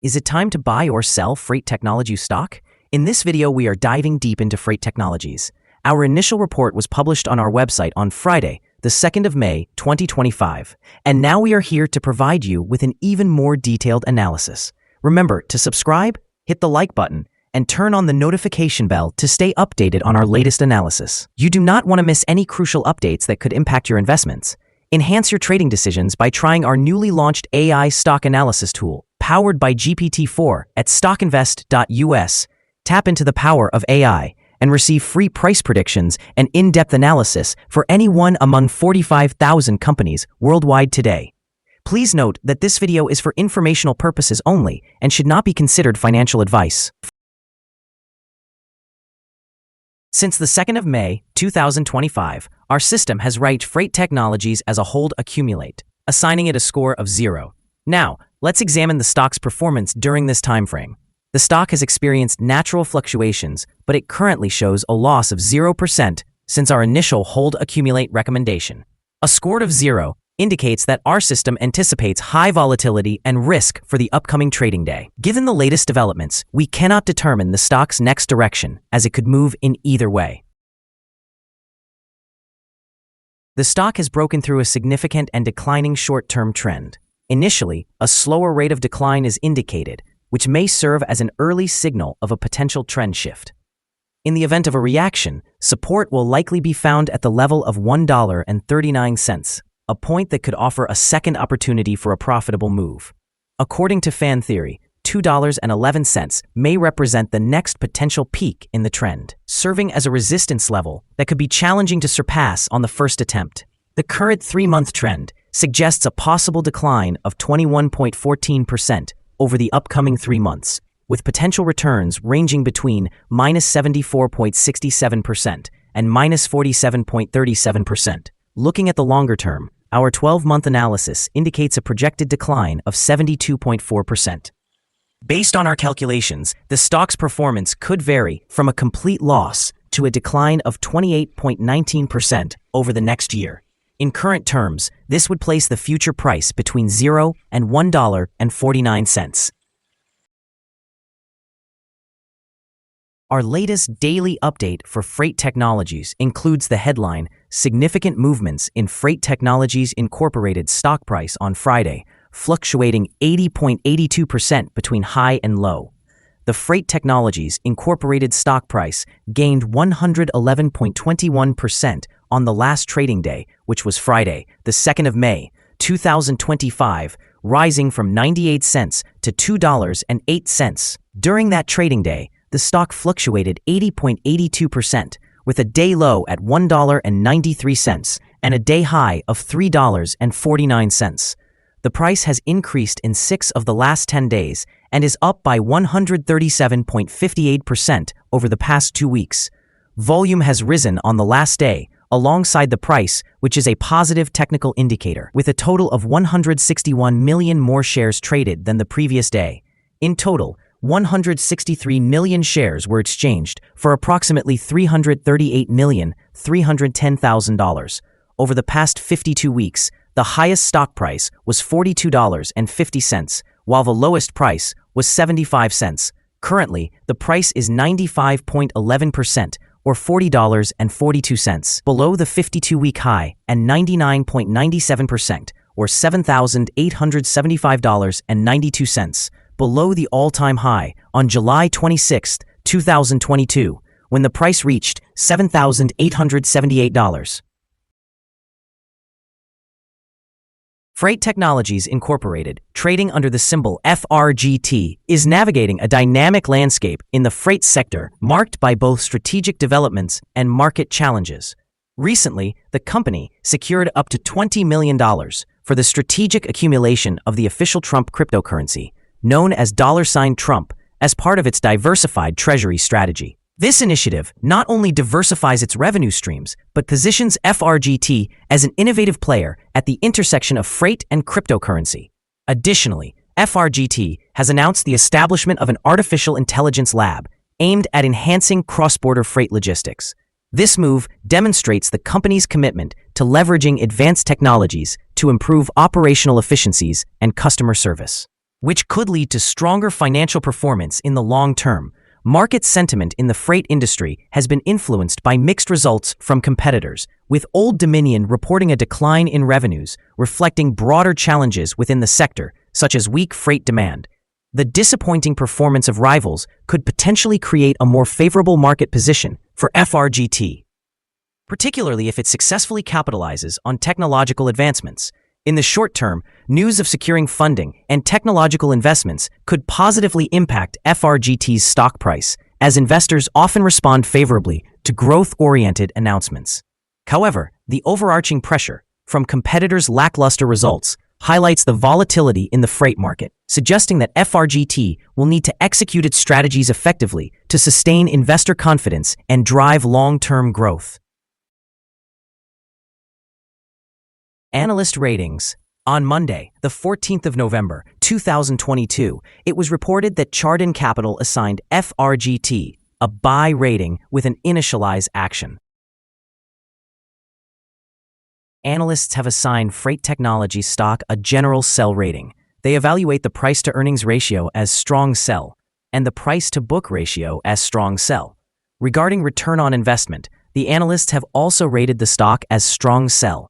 Is it time to buy or sell Freight Technologies stock? In this video, we are diving deep into Freight Technologies. Our initial report was published on our website on Friday, the 2nd of May, 2025, and now we are here to provide you with an even more detailed analysis. Remember to subscribe, hit the like button, and turn on the notification bell to stay updated on our latest analysis. You do not want to miss any crucial updates that could impact your investments. Enhance your trading decisions by trying our newly launched AI stock analysis tool, powered by GPT-4 at StockInvest.us. Tap into the power of AI and receive free price predictions and in-depth analysis for any one among 45,000 companies worldwide today. Please note that this video is for informational purposes only and should not be considered financial advice. Since the 2nd of May, 2025, our system has ranked Freight Technologies as a hold accumulate, assigning it a score of 0. Now, let's examine the stock's performance during this time frame. The stock has experienced natural fluctuations, but it currently shows a loss of 0% since our initial hold accumulate recommendation. A score of 0 indicates that our system anticipates high volatility and risk for the upcoming trading day. Given the latest developments, we cannot determine the stock's next direction, as it could move in either way. The stock has broken through a significant and declining short-term trend. Initially, a slower rate of decline is indicated, which may serve as an early signal of a potential trend shift. In the event of a reaction, support will likely be found at the level of $1.39, a point that could offer a second opportunity for a profitable move. According to fan theory, $2.11 may represent the next potential peak in the trend, serving as a resistance level that could be challenging to surpass on the first attempt. The current 3-month trend suggests a possible decline of 21.14% over the upcoming 3 months, with potential returns ranging between -74.67% and -47.37%. Looking at the longer term, our 12-month analysis indicates a projected decline of 72.4%. Based on our calculations, the stock's performance could vary from a complete loss to a decline of 28.19% over the next year. In current terms, this would place the future price between $0 and $1.49. Our latest daily update for Freight Technologies includes the headline, Significant Movements in Freight Technologies Incorporated stock price on Friday, fluctuating 80.82% between high and low. The Freight Technologies Incorporated stock price gained 111.21% on the last trading day, which was Friday, the 2nd of May, 2025, rising from 98 cents to $2.08. During that trading day, the stock fluctuated 80.82%, with a day low at $1.93 and a day high of $3.49. The price has increased in 6 of the last 10 days and is up by 137.58% over the past 2 weeks. Volume has risen on the last day, alongside the price, which is a positive technical indicator, with a total of 161 million more shares traded than the previous day. In total, 163 million shares were exchanged for approximately $338,310,000. Over the past 52 weeks, the highest stock price was $42.50, while the lowest price was 75 cents. Currently, the price is 95.11%, or $40.42, below the 52-week high, and 99.97%, or $7,875.92, below the all-time high on July 26, 2022, when the price reached $7,878. Freight Technologies Incorporated, trading under the symbol FRGT, is navigating a dynamic landscape in the freight sector marked by both strategic developments and market challenges. Recently, the company secured up to $20 million for the strategic accumulation of the official Trump cryptocurrency, known as $Trump, as part of its diversified treasury strategy. This initiative not only diversifies its revenue streams, but positions FRGT as an innovative player at the intersection of freight and cryptocurrency. Additionally, FRGT has announced the establishment of an artificial intelligence lab aimed at enhancing cross-border freight logistics. This move demonstrates the company's commitment to leveraging advanced technologies to improve operational efficiencies and customer service. which could lead to stronger financial performance in the long term. Market sentiment in the freight industry has been influenced by mixed results from competitors, with Old Dominion reporting a decline in revenues, reflecting broader challenges within the sector, such as weak freight demand. The disappointing performance of rivals could potentially create a more favorable market position for FRGT, particularly if it successfully capitalizes on technological advancements. In the short term, news of securing funding and technological investments could positively impact FRGT's stock price, as investors often respond favorably to growth-oriented announcements. However, the overarching pressure from competitors' lackluster results highlights the volatility in the freight market, suggesting that FRGT will need to execute its strategies effectively to sustain investor confidence and drive long-term growth. Analyst ratings. On Monday, the 14th of November, 2022, it was reported that Chardan Capital assigned FRGT a buy rating with an initialize action. Analysts have assigned Freight Technology stock a general sell rating. They evaluate the price-to-earnings ratio as strong sell and the price-to-book ratio as strong sell. Regarding return on investment, the analysts have also rated the stock as strong sell.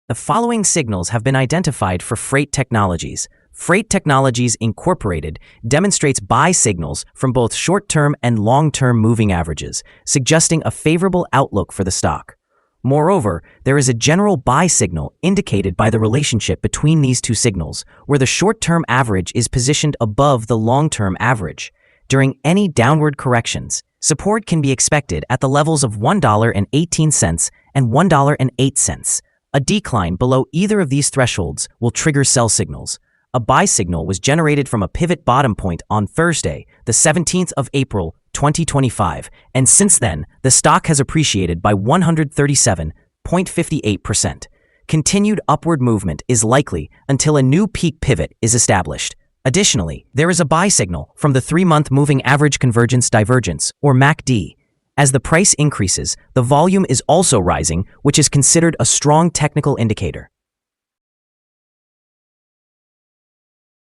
The following signals have been identified for Freight Technologies. Freight Technologies Incorporated demonstrates buy signals from both short-term and long-term moving averages, suggesting a favorable outlook for the stock. Moreover, there is a general buy signal indicated by the relationship between these two signals, where the short-term average is positioned above the long-term average. During any downward corrections, support can be expected at the levels of $1.18 and $1.08. A decline below either of these thresholds will trigger sell signals. A buy signal was generated from a pivot bottom point on Thursday, the 17th of April, 2025, and since then, the stock has appreciated by 137.58%. Continued upward movement is likely until a new peak pivot is established. Additionally, there is a buy signal from the 3-month moving average convergence divergence, or MACD. As the price increases, the volume is also rising, which is considered a strong technical indicator.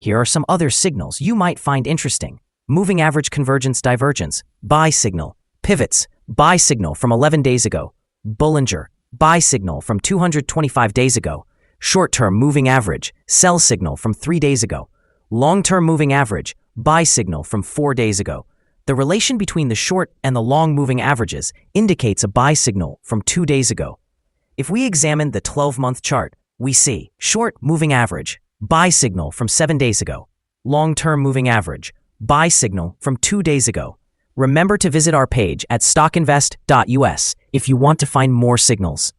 Here are some other signals you might find interesting. Moving average convergence divergence, buy signal. Pivots, buy signal from 11 days ago. Bollinger, buy signal from 225 days ago. Short-term moving average, sell signal from 3 days ago. Long-term moving average, buy signal from 4 days ago. The relation between the short and the long moving averages indicates a buy signal from 2 days ago. If we examine the 12-month chart, we see short moving average, buy signal from 7 days ago. Long-term moving average, buy signal from 2 days ago. Remember to visit our page at StockInvest.us if you want to find more signals.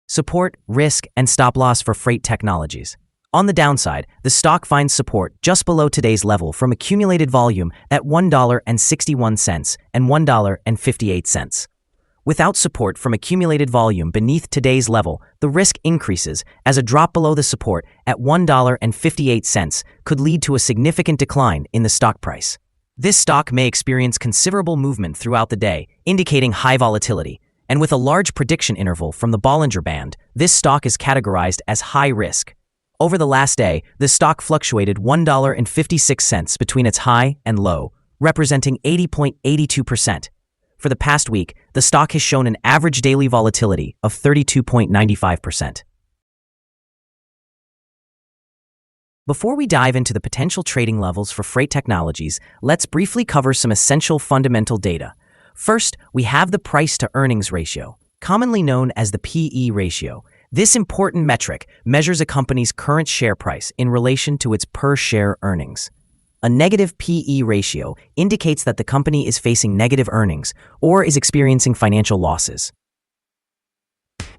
Support, risk, and stop loss for Freight Technologies. On the downside, the stock finds support just below today's level from accumulated volume at $1.61 and $1.58. Without support from accumulated volume beneath today's level, the risk increases as a drop below the support at $1.58 could lead to a significant decline in the stock price. This stock may experience considerable movement throughout the day, indicating high volatility. And with a large prediction interval from the Bollinger Band, this stock is categorized as high risk. Over the last day, the stock fluctuated $1.56 between its high and low, representing 80.82%. For the past week, the stock has shown an average daily volatility of 32.95%. Before we dive into the potential trading levels for Freight Technologies, let's briefly cover some essential fundamental data. First, we have the price-to-earnings ratio, commonly known as the PE ratio. This important metric measures a company's current share price in relation to its per-share earnings. A negative PE ratio indicates that the company is facing negative earnings or is experiencing financial losses.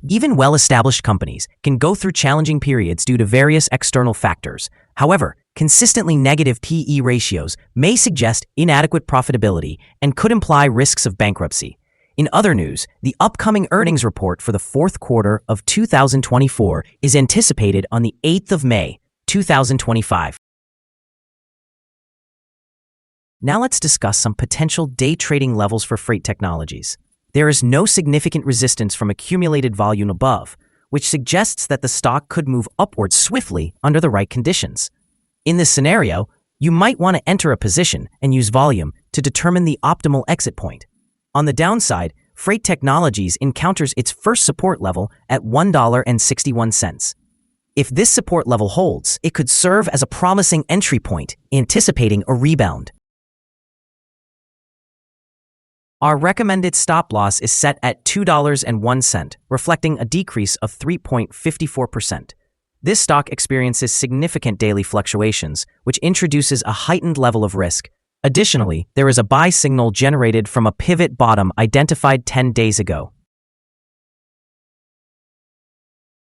Even well-established companies can go through challenging periods due to various external factors. However, consistently negative PE ratios may suggest inadequate profitability and could imply risks of bankruptcy. In other news, the upcoming earnings report for the fourth quarter of 2024 is anticipated on the 8th of May, 2025. Now let's discuss some potential day trading levels for Freight Technologies. There is no significant resistance from accumulated volume above, which suggests that the stock could move upwards swiftly under the right conditions. In this scenario, you might want to enter a position and use volume to determine the optimal exit point. On the downside, Freight Technologies encounters its first support level at $1.61. If this support level holds, it could serve as a promising entry point, anticipating a rebound. Our recommended stop loss is set at $2.01, reflecting a decrease of 3.54%. This stock experiences significant daily fluctuations, which introduces a heightened level of risk. Additionally, there is a buy signal generated from a pivot bottom identified 10 days ago.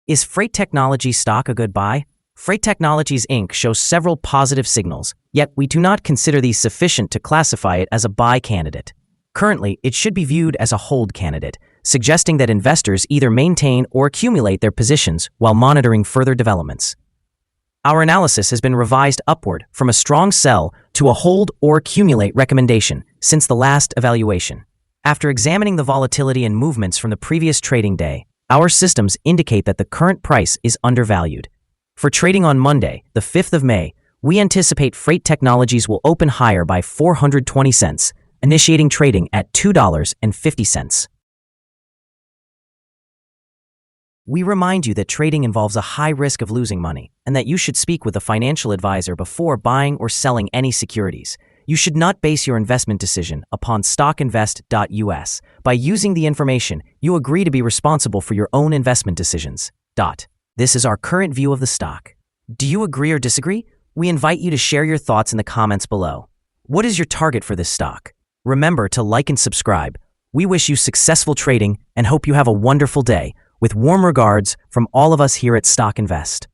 Is Freight Technologies stock a good buy? Freight Technologies Inc. shows several positive signals, yet we do not consider these sufficient to classify it as a buy candidate. Currently, it should be viewed as a hold candidate, suggesting that investors either maintain or accumulate their positions while monitoring further developments. Our analysis has been revised upward from a strong sell to a hold or accumulate recommendation since the last evaluation. After examining the volatility and movements from the previous trading day, our systems indicate that the current price is undervalued. For trading on Monday, the 5th of May, we anticipate Freight Technologies will open higher by 420 cents, initiating trading at $2.50. We remind you that trading involves a high risk of losing money, and that you should speak with a financial advisor before buying or selling any securities. You should not base your investment decision upon StockInvest.us. By using the information, you agree to be responsible for your own investment decisions. This is our current view of the stock. Do you agree or disagree? We invite you to share your thoughts in the comments below. What is your target for this stock? Remember to like and subscribe. We wish you successful trading and hope you have a wonderful day. With warm regards from all of us here at Stock Invest.